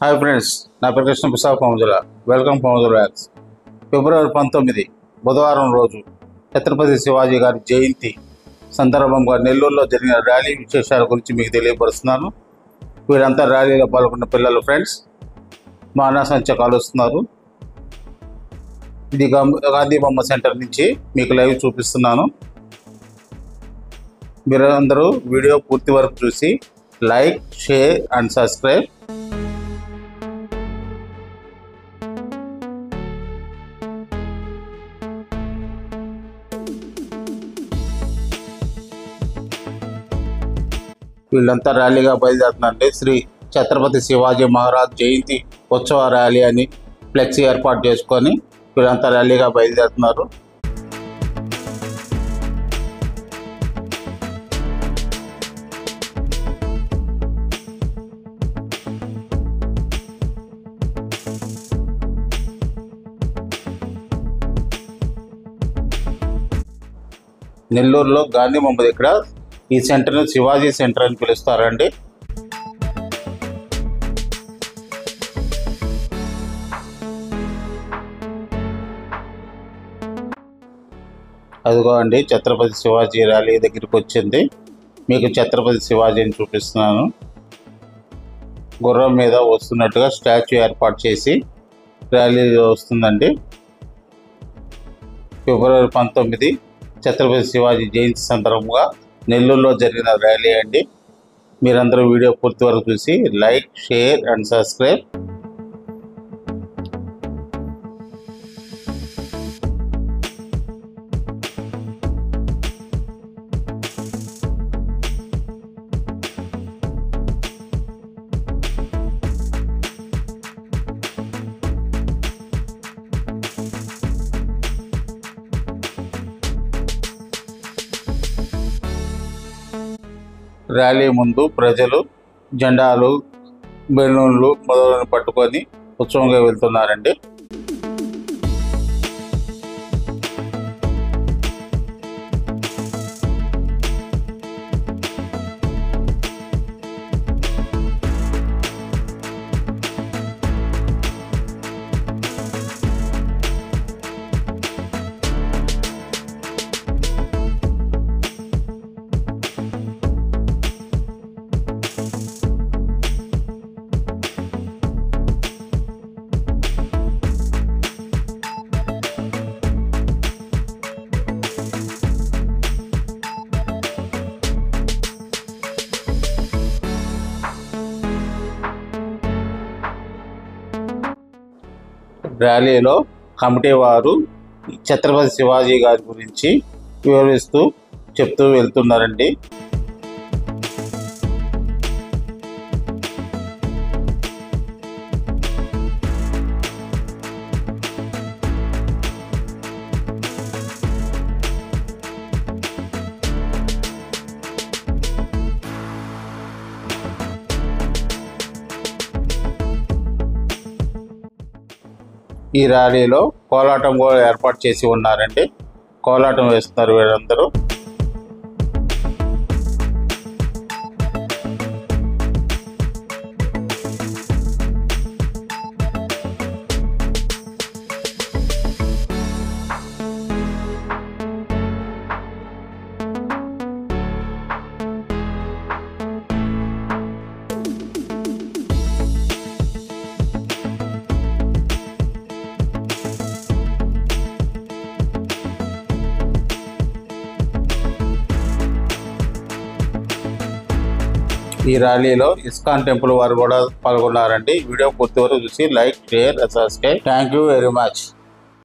Hi friends, నా పేరు Krishna Prasad Pounjala. Welcome Pounjala vlogs. February 19 బుధవారం రోజు ఛత్రపతి శివాజీ గారి జయంతి సందర్భంగా నెల్లూరులో జరిగిన ర్యాలీ విశేషాల గురించి మీకు తెలియపరుస్తున్నాను. వీరంతా ర్యాలీలో పాల్గొన్న పిల్లలు ఫ్రెండ్స్ మానసంచ కాలుస్తున్నారు. ఇది గాంధీ బొమ్మ సెంటర్ నుంచి మీకు లైవ్ చూపిస్తున్నాను. మీరందరూ వీడియో పూర్తి వరకు చూసి లైక్, షేర్ అండ్ సబ్స్క్రైబ్. వీళ్ళంతా ర్యాలీగా బయలుదేరుతున్నారంటే శ్రీ ఛత్రపతి శివాజీ మహారాజ్ జయంతి ఉత్సవ ర్యాలీ అని ఫ్లెక్సీ ఏర్పాటు చేసుకొని వీళ్ళంతా ర్యాలీగా బయలుదేరుతున్నారు. నెల్లూరులో గాంధీ బొమ్మ దగ్గర ఈ సెంటర్ను శివాజీ సెంటర్ అని పిలుస్తారండి. అదిగో అండి ఛత్రపతి శివాజీ ర్యాలీ దగ్గరికి వచ్చింది. మీకు ఛత్రపతి శివాజీని చూపిస్తున్నాను. గుర్రం మీద వస్తున్నట్టుగా స్టాచ్యూ ఏర్పాటు చేసి ర్యాలీ వస్తుందండి. ఫిబ్రవరి 19 ఛత్రపతి శివాజీ జయంతి సందర్భంగా నెల్లూరులో జరిగిన ర్యాలీ అండి. మీరందరూ వీడియో పూర్తి వరకు చూసి like, share and subscribe. Rally ముందు ప్రజలు జెండాలు, బెలూన్లు మొదలైన పట్టుకొని ఉత్సవంగా వెళ్తున్నారండి. ర్యాలీలో కమిటీ వారు ఛత్రపతి శివాజీ గారి గురించి వివరిస్తూ చెప్తూ వెళ్తున్నారండి. ఈ ర్యాలీలో కోలాటం కూడా ఏర్పాటు చేసి ఉన్నారండి. కోలాటం వేస్తున్నారు వీరందరూ. ఈ ర్యాలీలో ఇస్కాన్ టెంపుల్ వారు కూడా పాల్గొన్నారండి. వీడియో పూర్తి వరకు చూసి like, share, subscribe. Thank you very much.